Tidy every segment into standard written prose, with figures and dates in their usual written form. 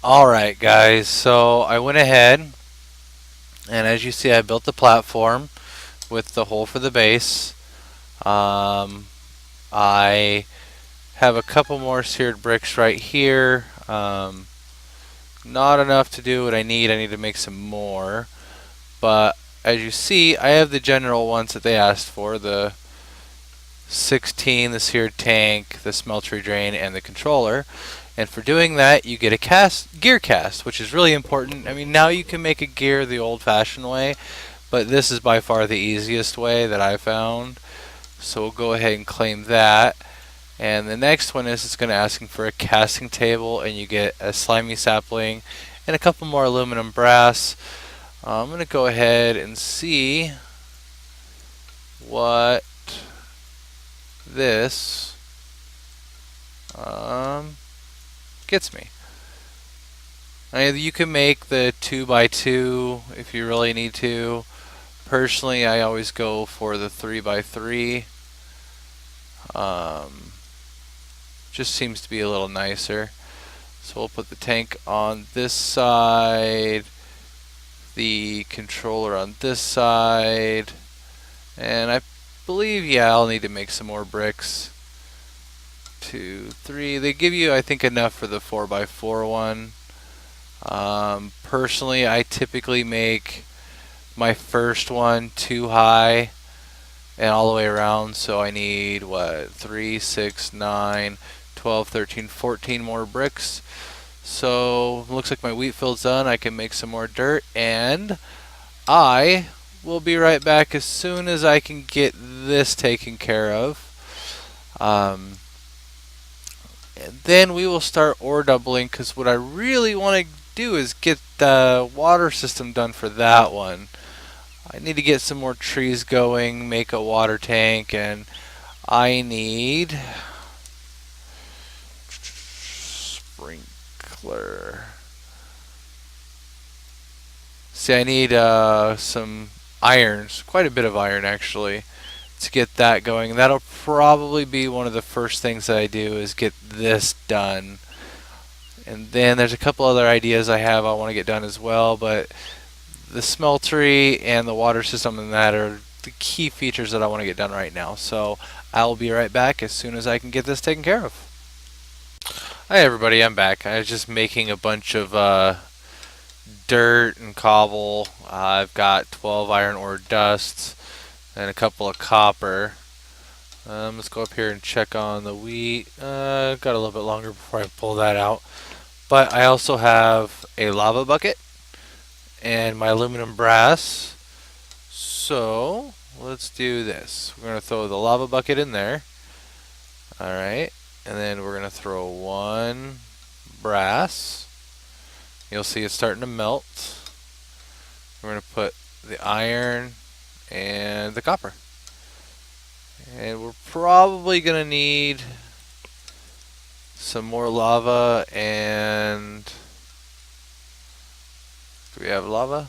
Alright guys, so I went ahead and as you see I built the platform with the hole for the base. Um, I have a couple more seared bricks right here. Not enough to do what I need to make some more. But as you see, I have the general ones that they asked for, the 16, the seared tank, the smeltery drain, and the controller. And for doing that, you get a gear cast, which is really important. I mean, now you can make a gear the old-fashioned way, but this is by far the easiest way that I found. So we'll go ahead and claim that. And the next one is it's going to ask for a casting table, and you get a slimy sapling and a couple more aluminum brass. I'm going to go ahead and see what this gets me. You can make the 2x2 if you really need to. Personally, I always go for the 3x3. Just seems to be a little nicer. So we'll put the tank on this side, the controller on this side, and I believe, yeah, I'll need to make some more bricks. 2, 3. They give you, I think, enough for the 4x4 one. Personally, I typically make my first one too high and all the way around, so I need, 3, 6, 9, 12, 13, 14 more bricks. So, looks like my wheat field's done. I can make some more dirt, and I will be right back as soon as I can get this taken care of. And then we will start ore doubling, because what I really want to do is get the water system done for that one. I need to get some more trees going, make a water tank, and I need sprinkler. See, I need some irons, quite a bit of iron actually, to get that going. That'll probably be one of the first things that I do is get this done. And then there's a couple other ideas I want to get done as well, but the smeltery and the water system and that are the key features that I want to get done right now. So I'll be right back as soon as I can get this taken care of. Hi everybody, I'm back. I was just making a bunch of dirt and cobble. I've got 12 iron ore dusts and a couple of copper. Let's go up here and check on the wheat. Got a little bit longer before I pull that out. But I also have a lava bucket and my aluminum brass. So let's do this. We're going to throw the lava bucket in there. Alright. And then we're going to throw one brass. You'll see it's starting to melt. We're going to put the iron and the copper. And we're probably going to need some more lava and... Do we have lava?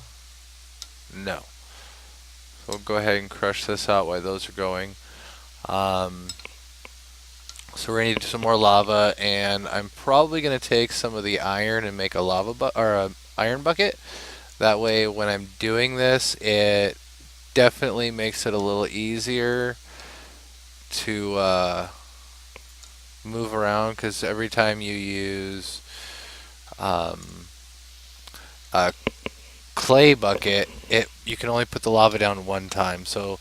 No. So we'll go ahead and crush this out while those are going. So we're going to need some more lava, and I'm probably going to take some of the iron and make a iron bucket. That way when I'm doing this, it definitely makes it a little easier to move around, because every time you use a clay bucket, you can only put the lava down one time, so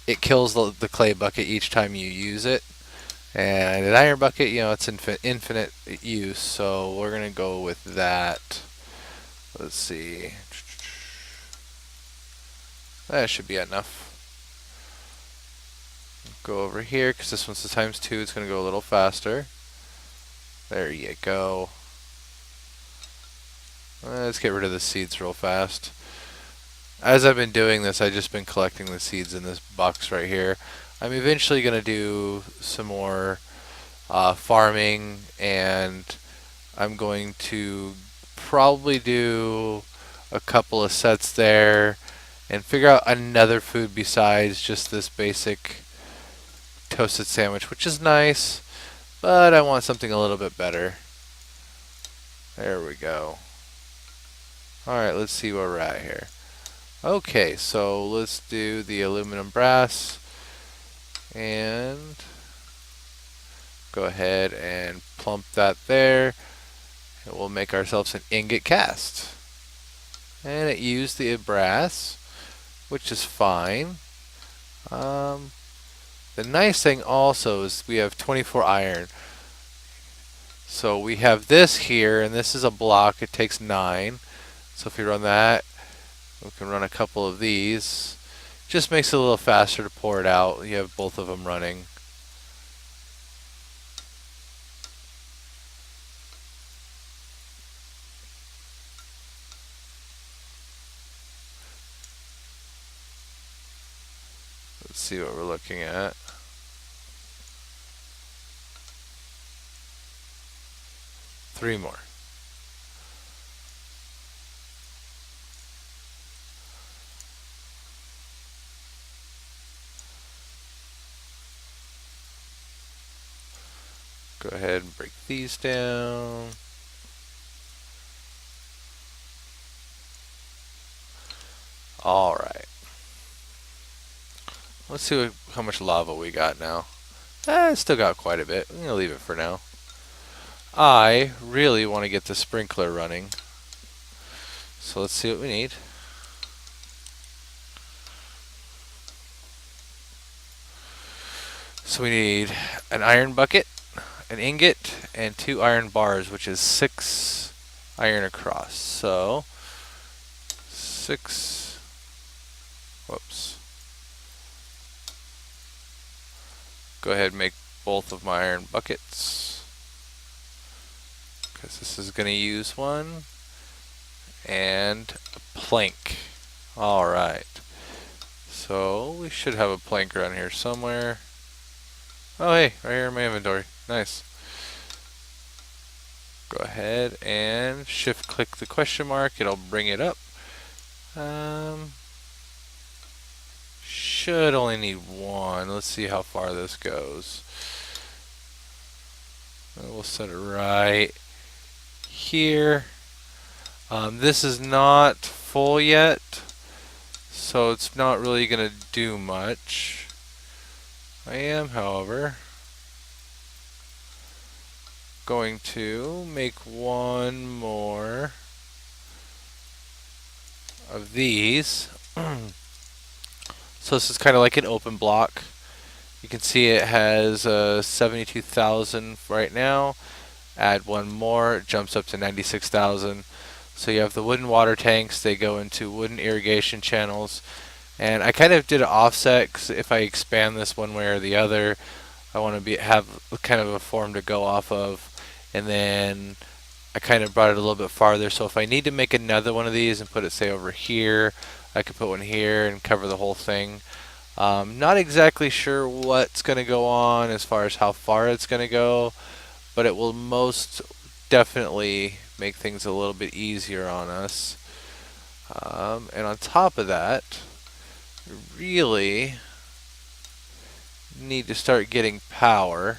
it kills the clay bucket each time you use it. And an iron bucket, it's infinite use, so we're going to go with that. Let's see. That should be enough. Go over here, because this one's the ×2, it's going to go a little faster. There you go. Let's get rid of the seeds real fast. As I've been doing this, I've just been collecting the seeds in this box right here. I'm eventually going to do some more farming, and I'm going to probably do a couple of sets there and figure out another food besides just this basic toasted sandwich, which is nice, but I want something a little bit better. There we go. Alright, let's see where we're at here. Okay, so let's do the aluminum brass and go ahead and plump that there. And we'll make ourselves an ingot cast. And it used the brass, which is fine. The nice thing also is we have 24 iron. So we have this here, and this is a block. It takes 9. So if we run that, we can run a couple of these. Just makes it a little faster to pour it out. You have both of them running. Let's see what we're looking at. Three more. Go ahead and break these down. Alright. Let's see how much lava we got now. Still got quite a bit. I'm going to leave it for now. I really want to get the sprinkler running. So let's see what we need. So we need an iron bucket, an ingot, and 2 iron bars, which is 6 iron across. So 6, whoops. Go ahead and make both of my iron buckets, because this is going to use one, and a plank. Alright, so we should have a plank around here somewhere. Oh hey, right here in my inventory. Nice. Go ahead and shift click the question mark, it'll bring it up. Should only need one. Let's see how far this goes. We'll set it right here. This is not full yet, so it's not really going to do much. I am, however, going to make one more of these. So this is kind of like an open block. You can see it has 72,000 right now. Add one more, it jumps up to 96,000. So you have the wooden water tanks. They go into wooden irrigation channels. And I kind of did an offset, because if I expand this one way or the other, I want to have kind of a form to go off of. And then I kind of brought it a little bit farther. So if I need to make another one of these and put it, say, over here, I could put one here and cover the whole thing. Not exactly sure what's going to go on as far as how far it's going to go, but it will most definitely make things a little bit easier on us. And on top of that, you really need to start getting power.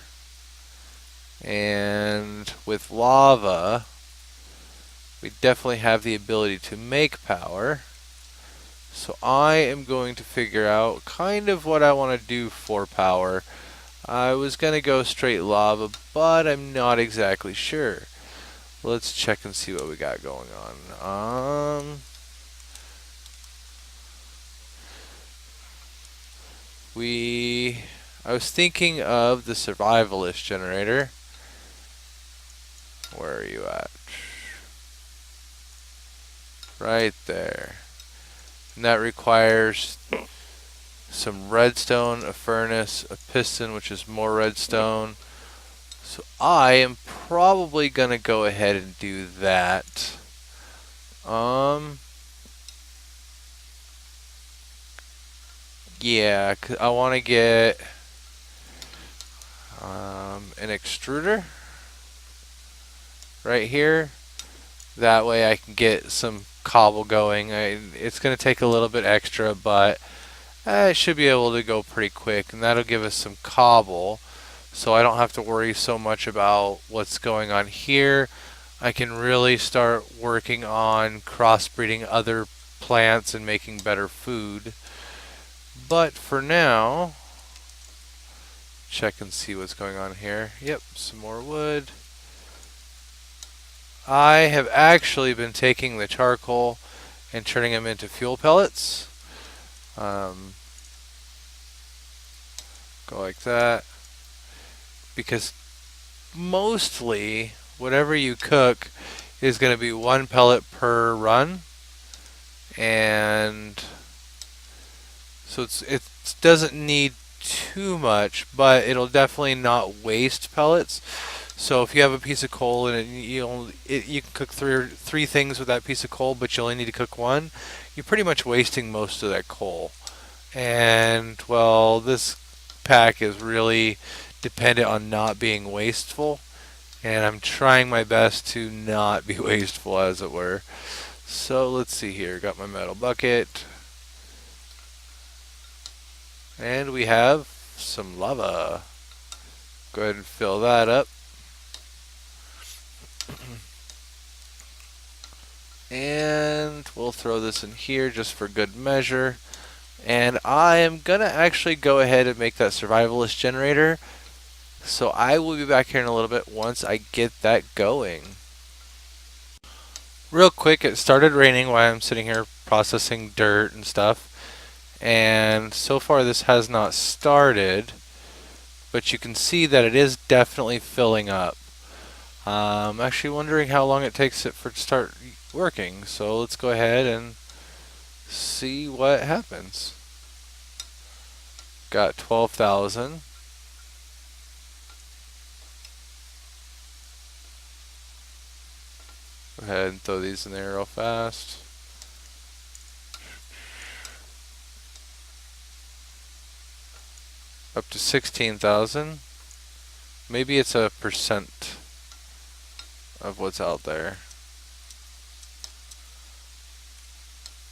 And with lava, we definitely have the ability to make power. So I am going to figure out kind of what I want to do for power. I was going to go straight lava, but I'm not exactly sure. Let's check and see what we got going on. I was thinking of the survivalist generator. Where are you at? Right there. And that requires some redstone, a furnace, a piston, which is more redstone. So I am probably going to go ahead and do that. Yeah, 'cause I want to get an extruder right here. That way I can get some cobble going. It's going to take a little bit extra, but it should be able to go pretty quick, and that'll give us some cobble, so I don't have to worry so much about what's going on here. I can really start working on crossbreeding other plants and making better food. But for now, check and see what's going on here. Yep, some more wood. I have actually been taking the charcoal and turning them into fuel pellets. Go like that. Because mostly, whatever you cook is going to be 1 pellet per run. And so it doesn't need too much, but it'll definitely not waste pellets. So if you have a piece of coal and you can cook three things with that piece of coal, but you only need to cook one, you're pretty much wasting most of that coal. And well, this pack is really dependent on not being wasteful, and I'm trying my best to not be wasteful, as it were. So let's see here. Got my metal bucket. And we have some lava. Go ahead and fill that up. And we'll throw this in here just for good measure. And I am going to actually go ahead and make that survivalist generator. So I will be back here in a little bit once I get that going. Real quick, it started raining while I'm sitting here processing dirt and stuff. And so far this has not started, but you can see that it is definitely filling up. I'm actually wondering how long it takes it for it to start working. So let's go ahead and see what happens. Got 12,000. Go ahead and throw these in there real fast. Up to 16,000. Maybe it's a percent of what's out there.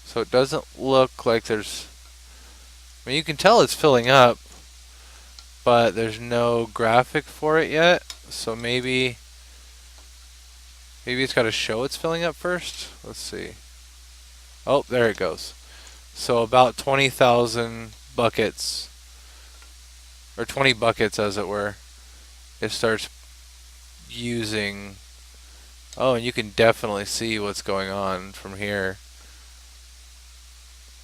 So it doesn't look like there's... I mean, you can tell it's filling up, but there's no graphic for it yet. So maybe it's got to show it's filling up first. Let's see. Oh, there it goes. So about 20,000 buckets, or 20 buckets as it were, it starts using. Oh, and you can definitely see what's going on from here.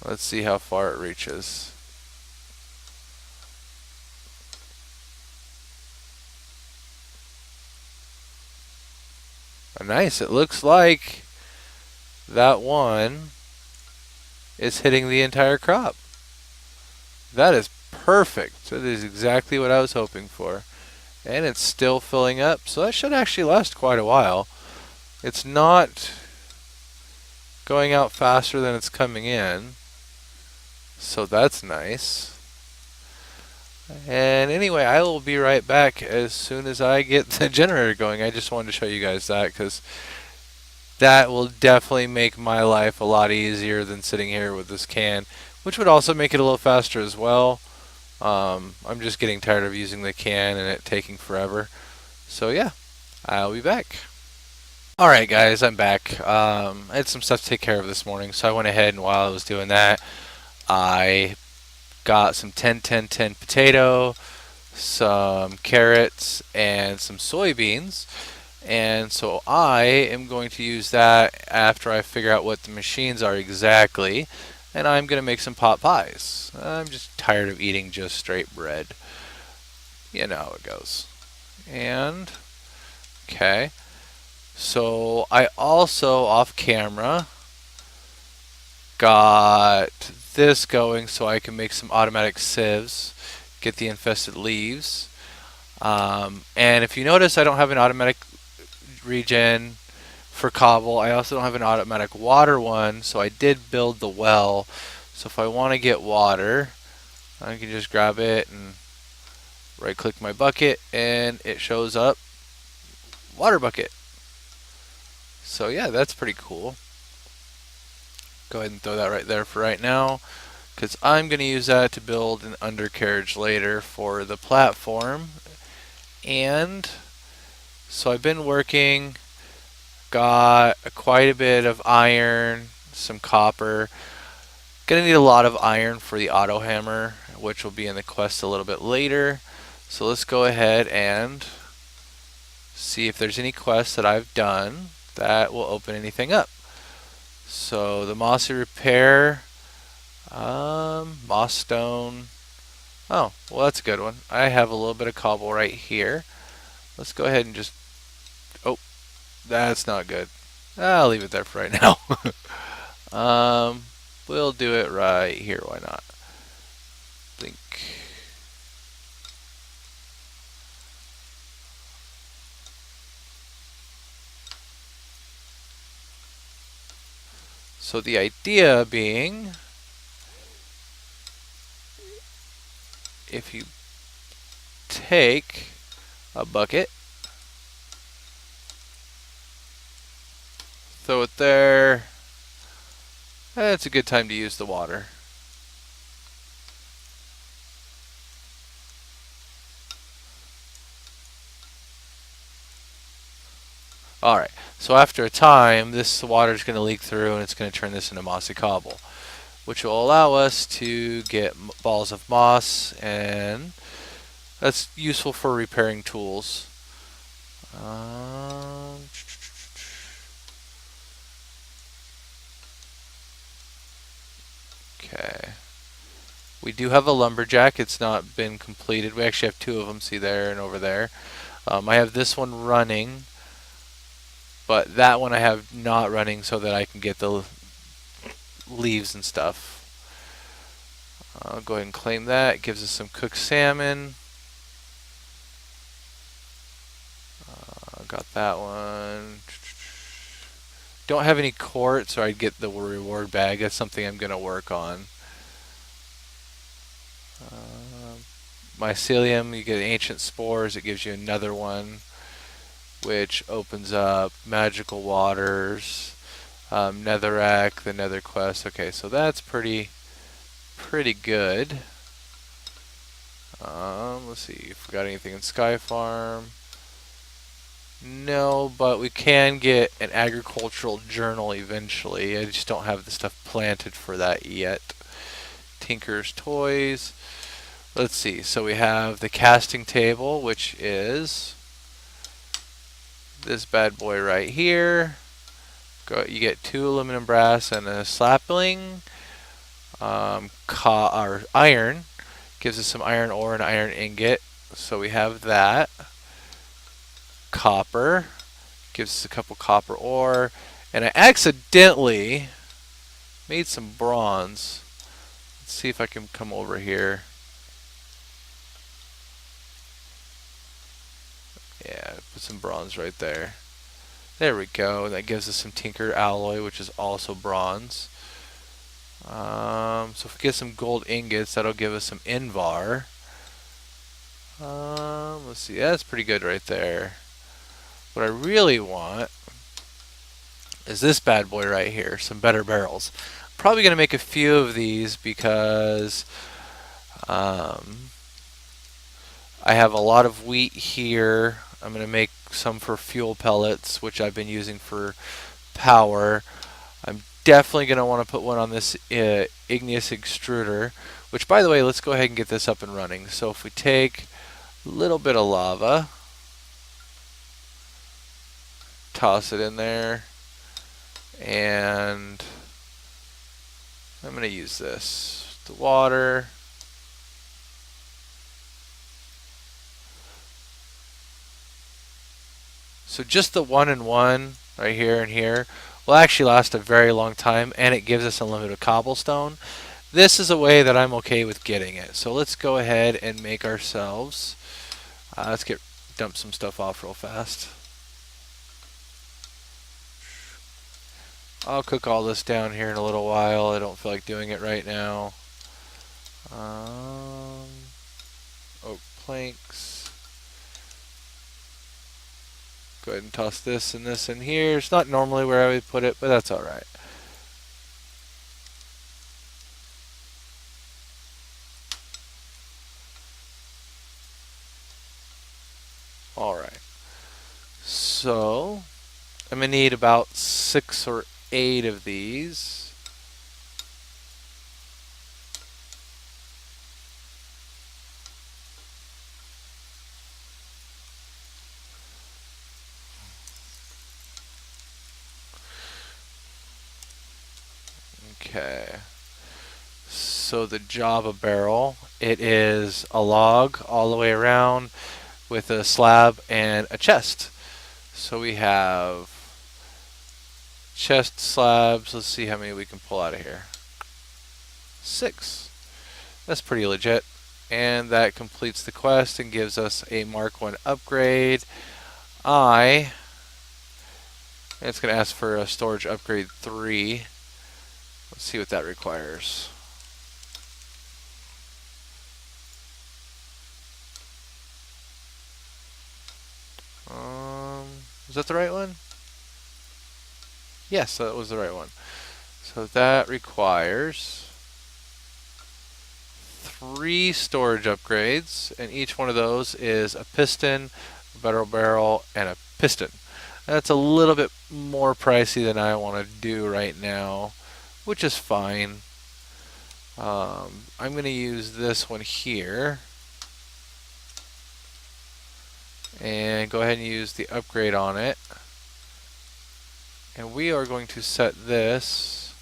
Let's see how far it reaches. Nice. It looks like that one is hitting the entire crop. That is perfect. That is exactly what I was hoping for. And it's still filling up, so that should actually last quite a while. It's not going out faster than it's coming in, so that's nice. And anyway, I will be right back as soon as I get the generator going. I just wanted to show you guys that because that will definitely make my life a lot easier than sitting here with this can, which would also make it a little faster as well. I'm just getting tired of using the can and it taking forever. So yeah, I'll be back. Alright guys, I'm back. I had some stuff to take care of this morning, so I went ahead and while I was doing that, I got some 10-10-10 potato, some carrots, and some soybeans. And so I am going to use that after I figure out what the machines are exactly. And I'm going to make some pot pies. I'm just tired of eating just straight bread. You know how it goes. And, okay. So I also, off camera, got this going so I can make some automatic sieves, get the infested leaves. And if you notice, I don't have an automatic regen for cobble. I also don't have an automatic water one, so I did build the well. So if I want to get water, I can just grab it and right click my bucket and it shows up water bucket. So yeah, that's pretty cool. Go ahead and throw that right there for right now, because I'm going to use that to build an undercarriage later for the platform. And so I've been working got quite a bit of iron, some copper. Gonna need a lot of iron for the auto hammer, which will be in the quest a little bit later. So let's go ahead and see if there's any quests that I've done that will open anything up. So the mossy repair, moss stone. Oh, well that's a good one. I have a little bit of cobble right here. Let's go ahead and just, oh, that's not good. I'll leave it there for right now. We'll do it right here, why not? Blink. So the idea being, if you take a bucket, throw it there, it's a good time to use the water. Alright, so after a time, this water is going to leak through and it's going to turn this into mossy cobble, which will allow us to get balls of moss, and that's useful for repairing tools. Okay. We do have a lumberjack. It's not been completed. We actually have two of them, see there and over there. I have this one running, but that one I have not running so that I can get the leaves and stuff. I'll go ahead and claim that. It gives us some cooked salmon. Got that one. Don't have any quartz, so I'd get the reward bag. That's something I'm going to work on. Mycelium, you get ancient spores. It gives you another one, which opens up magical waters. Netherrack, the nether quest. Okay, so that's pretty good. Let's see if we got anything in Sky Farm. No, but we can get an agricultural journal eventually. I just don't have the stuff planted for that yet. Tinker's Toys. Let's see. So we have the casting table, which is this bad boy right here. You get 2 aluminum brass and a sapling. Or iron gives us some iron ore and iron ingot. So we have that. Copper gives us a couple copper ore, and I accidentally made some bronze. Let's see if I can come over here. Yeah, put some bronze right there. There we go. That gives us some tinker alloy, which is also bronze. So if we get some gold ingots, that'll give us some invar. Let's see. That's pretty good right there. What I really want is this bad boy right here, some better barrels. I'm probably going to make a few of these because I have a lot of wheat here. I'm going to make some for fuel pellets, which I've been using for power. I'm definitely going to want to put one on this igneous extruder, which, by the way, let's go ahead and get this up and running. So if we take a little bit of lava, toss it in there, and I'm going to use this. The water. So just the 1 and 1 right here and here will actually last a very long time, and it gives us unlimited cobblestone. This is a way that I'm okay with getting it. So let's go ahead and make ourselves, let's dump some stuff off real fast. I'll cook all this down here in a little while. I don't feel like doing it right now. Oak planks. Go ahead and toss this and this in here. It's not normally where I would put it, but that's alright. Alright. So, I'm going to need about 6 or 8 of these. Okay. So the Java barrel, it is a log all the way around with a slab and a chest. So we have chest slabs. Let's see how many we can pull out of here. 6. That's pretty legit. And that completes the quest and gives us a Mark 1 upgrade. It's going to ask for a storage upgrade 3. Let's see what that requires. Is that the right one? Yes, that was the right one. So that requires 3 storage upgrades, and each one of those is a piston, a better barrel, and a piston. That's a little bit more pricey than I want to do right now, which is fine. I'm going to use this one here and go ahead and use the upgrade on it. And we are going to set this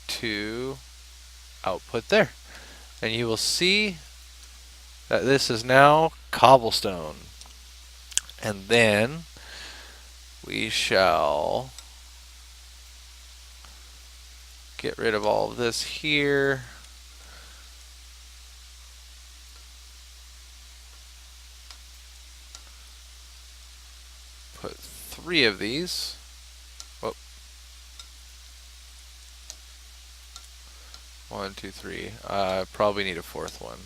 to output there. And you will see that this is now cobblestone. And then we shall get rid of all of this here. Put 3 of these. Whoop. 1, 2, 3. Probably need a 4th one.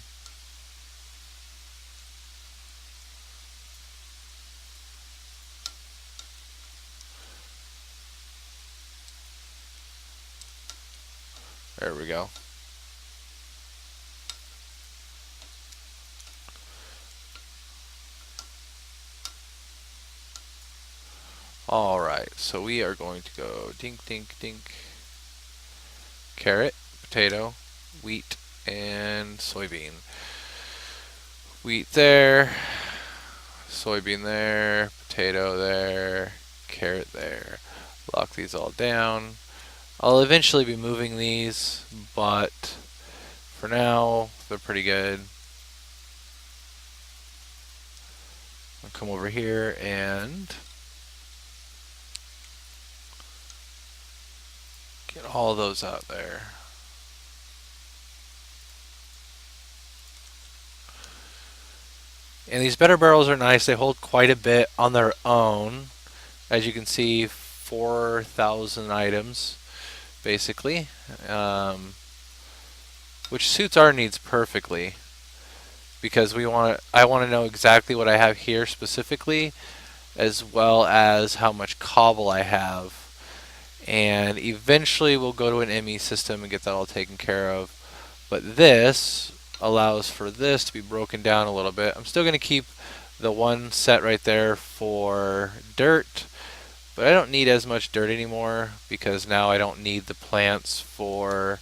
There we go. Alright, so we are going to go dink, dink, dink. Carrot, potato, wheat, and soybean. Wheat there, soybean there, potato there, carrot there. Lock these all down. I'll eventually be moving these, but for now, they're pretty good. I'll come over here and get all those out there. And these better barrels are nice. They hold quite a bit on their own. As you can see, 4,000 items, basically, which suits our needs perfectly. Because I want to know exactly what I have here specifically, as well as how much cobble I have. And eventually we'll go to an ME system and get that all taken care of. But this allows for this to be broken down a little bit. I'm still going to keep the one set right there for dirt, but I don't need as much dirt anymore because now I don't need the plants for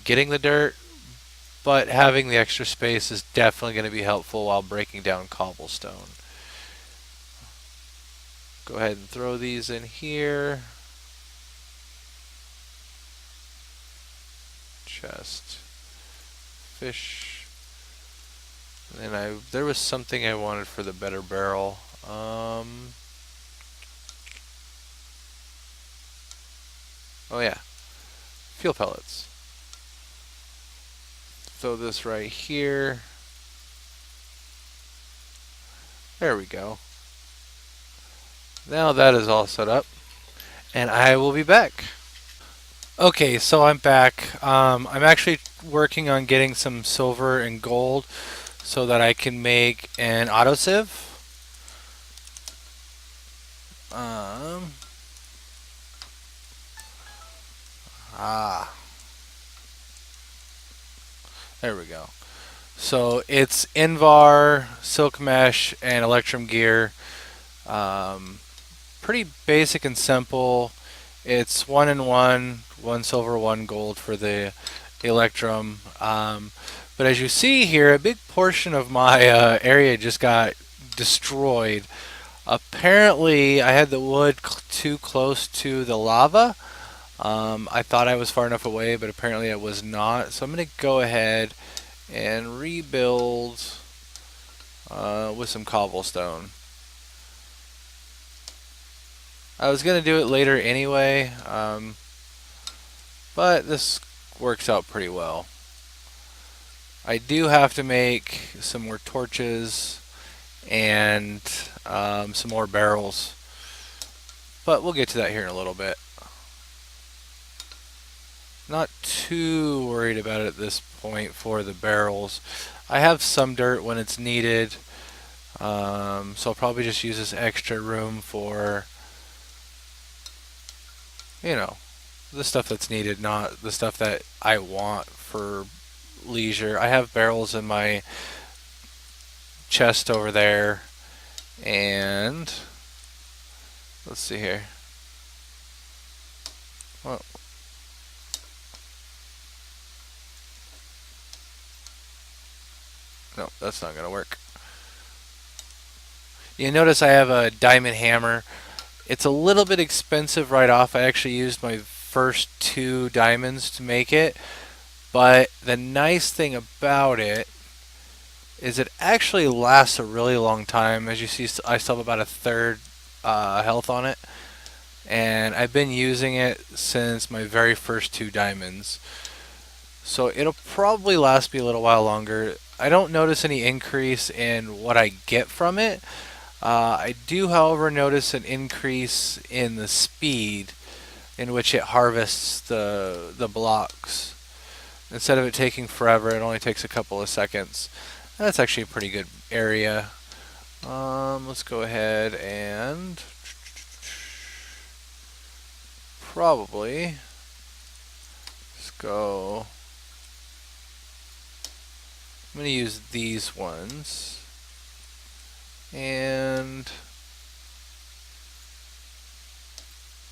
getting the dirt. But having the extra space is definitely going to be helpful while breaking down cobblestone. Go ahead and throw these in here. Chest. Fish. And then there was something I wanted for the better barrel. Oh yeah. Fuel pellets. Throw this right here. There we go. Now that is all set up, and I will be back. Okay, so I'm back. I'm actually working on getting some silver and gold so that I can make an autosieve. There we go. So it's Invar, Silk Mesh, and Electrum gear. Um, Pretty basic and simple. It's 1 and 1, 1 silver, 1 gold for the Electrum. But as you see here, a big portion of my area just got destroyed. Apparently, I had the wood too close to the lava. I thought I was far enough away, but apparently I was not. So I'm going to go ahead and rebuild with some cobblestone. I was going to do it later anyway, but this works out pretty well. I do have to make some more torches and some more barrels, but we'll get to that here in a little bit. Not too worried about it at this point for the barrels. I have some dirt when it's needed, so I'll probably just use this extra room for, you know, the stuff that's needed, not the stuff that I want for leisure. I have barrels in my chest over there, and let's see here. Well, no, that's not gonna work. You notice I have a diamond hammer. It's a little bit expensive right off. I actually used my first 2 diamonds to make it, but the nice thing about it is it actually lasts a really long time. As you see, I still have about a third health on it, and I've been using it since my very first 2 diamonds. So it'll probably last me a little while longer. I don't notice any increase in what I get from it. I do, however, notice an increase in the speed in which it harvests the blocks. Instead of it taking forever, it only takes a couple of seconds. That's actually a pretty good area. Let's go ahead and probably let's go. I'm going to use these ones, and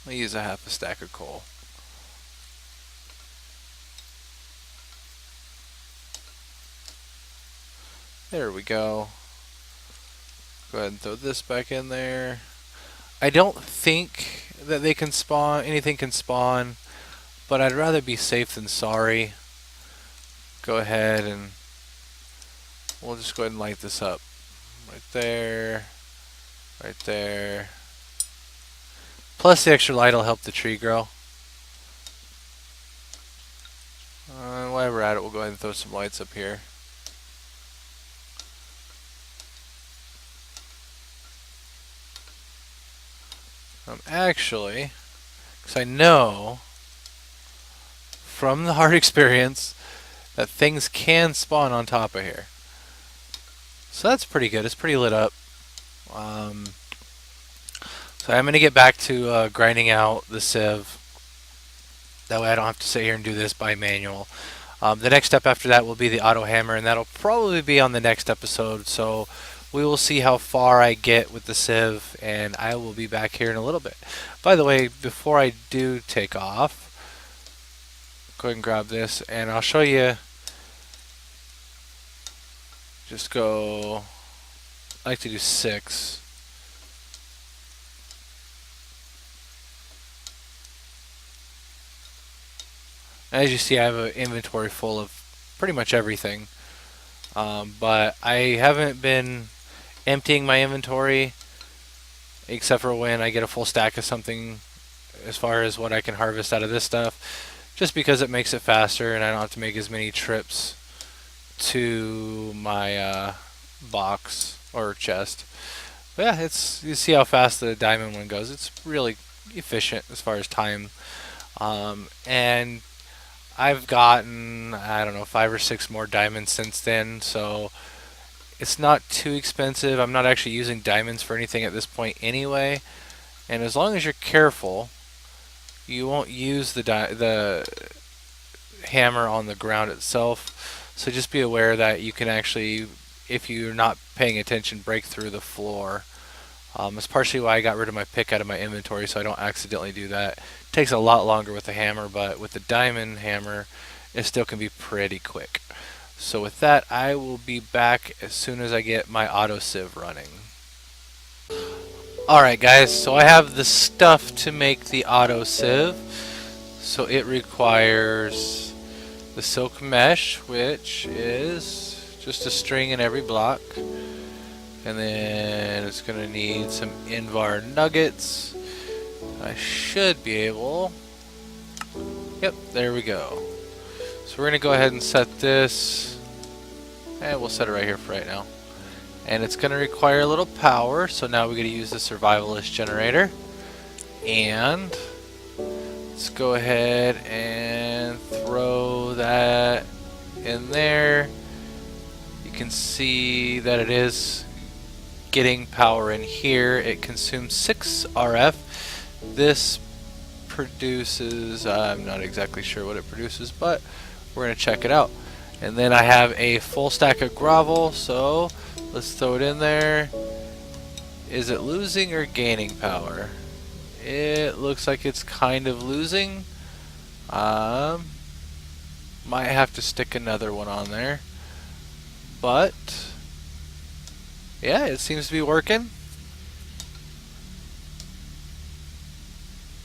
I'll use a half a stack of coal. There we go. Go ahead and throw this back in there. I don't think that they can spawn, anything can spawn, but I'd rather be safe than sorry. Go ahead and we'll just go ahead and light this up. Right there, right there. Plus the extra light will help the tree grow. While we're at it, we'll go ahead and throw some lights up here. Actually, because I know from the hard experience that things can spawn on top of here. So that's pretty good. It's pretty lit up. So I'm going to get back to grinding out the sieve. That way I don't have to sit here and do this by manual. The next step after that will be the auto hammer, and that'll probably be on the next episode. So we will see how far I get with the sieve, and I will be back here in a little bit. By the way, before I do take off, go ahead and grab this, and I'll show you. Just go. I like to do 6. As you see, I have an inventory full of pretty much everything. But I haven't been emptying my inventory except for when I get a full stack of something as far as what I can harvest out of this stuff, just because it makes it faster and I don't have to make as many trips to my box or chest. But yeah, you see how fast the diamond one goes. It's really efficient as far as time. And I've gotten, I don't know, 5 or 6 more diamonds since then, so it's not too expensive. I'm not actually using diamonds for anything at this point anyway, and as long as you're careful, you won't use the hammer on the ground itself. So just be aware that you can actually, if you're not paying attention, break through the floor. It's partially why I got rid of my pick out of my inventory so I don't accidentally do that. It takes a lot longer with the hammer, but with the diamond hammer, it still can be pretty quick. So with that, I will be back as soon as I get my auto sieve running. Alright guys, so I have the stuff to make the auto sieve. So it requires the silk mesh, which is just a string in every block. And then it's going to need some Invar nuggets. I should be able... Yep, there we go. So we're going to go ahead and set this. And we'll set it right here for right now. And it's going to require a little power, so now we're going to use the survivalist generator. And let's go ahead and throw that in there. You can see that it is getting power in here. It consumes 6 RF. This produces, I'm not exactly sure what it produces, but we're going to check it out. And then I have a full stack of gravel, so let's throw it in there. Is it losing or gaining power? It looks like it's kind of losing. Might have to stick another one on there. But yeah, it seems to be working.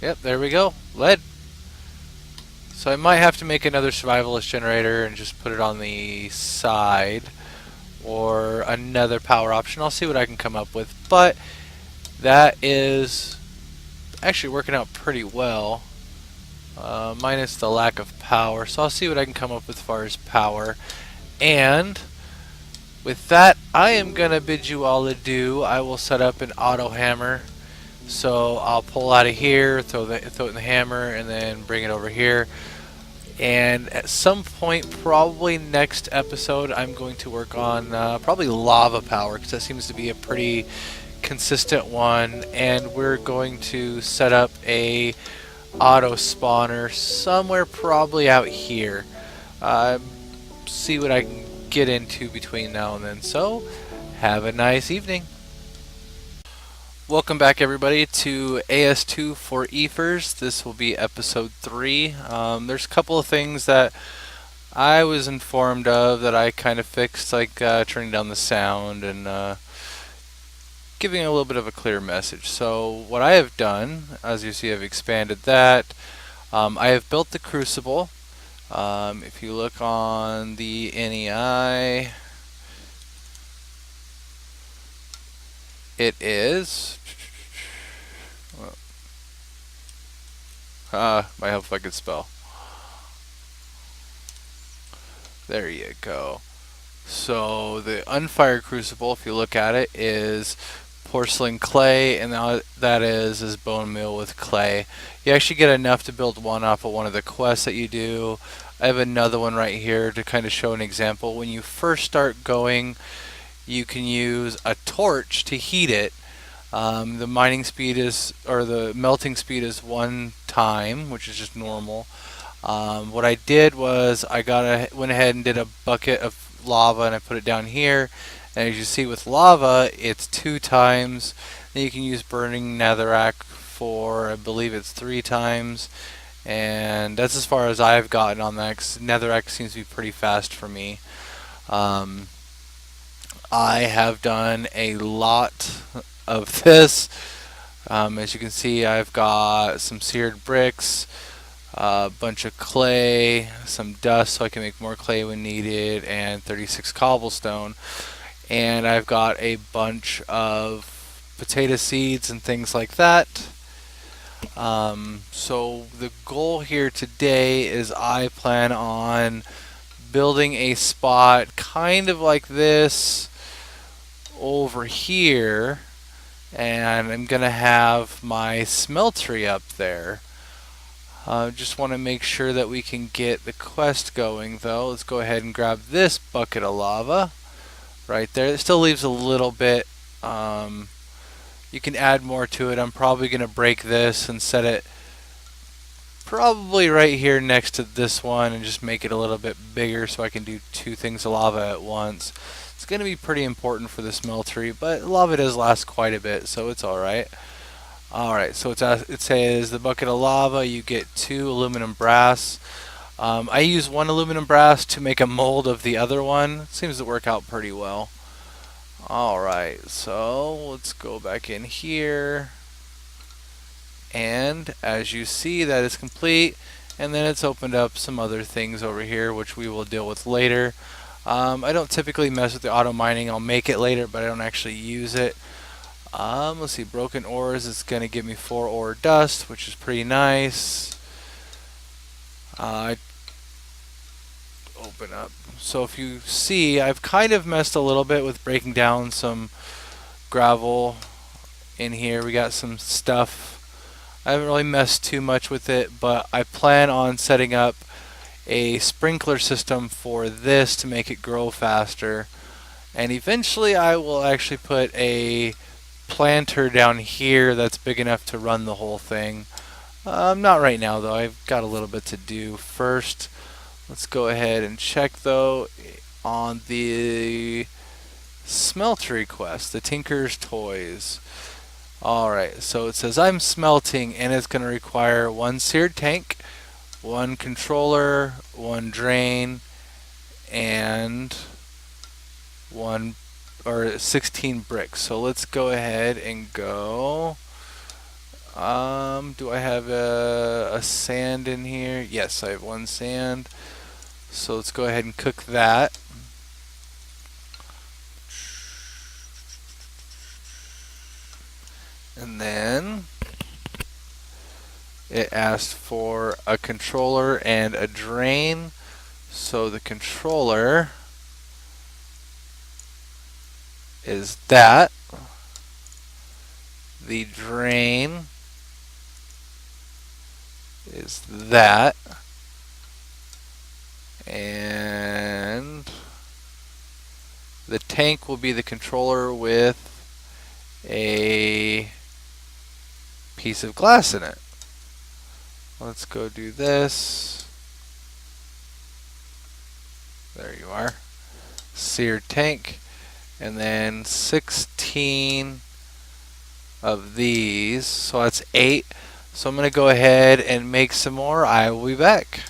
Yep, there we go. Lead. So I might have to make another survivalist generator and just put it on the side, or another power option. I'll see what I can come up with, but that is actually working out pretty well, minus the lack of power. So I'll see what I can come up with as far as power. And with that, I am gonna bid you all adieu. I will set up an auto hammer. So I'll pull out of here, throw it in the hammer, and then bring it over here. And at some point, probably next episode, I'm going to work on probably lava power, because that seems to be a pretty consistent one. And we're going to set up a auto spawner somewhere probably out here. See what I can get into between now and then. So have a nice evening. Welcome back everybody to AS2 for Efferz. This will be episode 3. There's a couple of things that I was informed of that I kind of fixed, like turning down the sound and giving a little bit of a clear message. So what I have done, as you see, I've expanded that. I have built the crucible. If you look on the NEI, it is... might help if I could spell. There you go. So the unfired crucible, if you look at it, is porcelain clay, and that is bone meal with clay. You actually get enough to build one off of one of the quests that you do. I have another one right here to kind of show an example. When you first start going, you can use a torch to heat it. The mining speed is, or the melting speed is 1 time, which is just normal. What I did was I went ahead and did a bucket of lava and I put it down here. And as you see with lava, it's 2 times. Then you can use burning netherrack for, I believe it's 3 times. And that's as far as I've gotten on that, 'cause netherrack seems to be pretty fast for me. I have done a lot of this. As you can see, I've got some seared bricks, a bunch of clay, some dust so I can make more clay when needed, and 36 cobblestone. And I've got a bunch of potato seeds and things like that. So the goal here today is I plan on building a spot kind of like this over here, and I'm gonna have my smeltery up there. Just want to make sure that we can get the quest going though. Let's go ahead and grab this bucket of lava right there. It still leaves a little bit. You can add more to it. I'm probably gonna break this and set it probably right here next to this one and just make it a little bit bigger so I can do two things of lava at once. It's going to be pretty important for the smeltery, but lava does last quite a bit, so it's alright. Alright, so it says the bucket of lava, you get 2 aluminum brass. I use 1 aluminum brass to make a mold of the other one. Seems to work out pretty well. Alright, so let's go back in here. And as you see, that is complete. And then it's opened up some other things over here, which we will deal with later. I don't typically mess with the auto mining. I'll make it later, but I don't actually use it. Let's see, broken ores. It's going to give me 4 ore dust, which is pretty nice. Open up. So if you see, I've kind of messed a little bit with breaking down some gravel in here. We got some stuff. I haven't really messed too much with it, but I plan on setting up a sprinkler system for this to make it grow faster. And eventually I will actually put a planter down here that's big enough to run the whole thing. Not right now though, I've got a little bit to do first. Let's go ahead and check though on the Smeltery quest, the Tinker's Toys. Alright, so it says I'm smelting and it's going to require 1 seared tank, 1 controller, 1 drain, and 16 bricks. So let's go ahead and go. Do I have a sand in here? Yes, I have 1 sand. So let's go ahead and cook that. And then it asked for a controller and a drain. So the controller is that. The drain is that. And the tank will be the controller with a piece of glass in it. Let's go do this. There you are. Seared tank. And then 16 of these. So that's 8. So I'm going to go ahead and make some more. I will be back.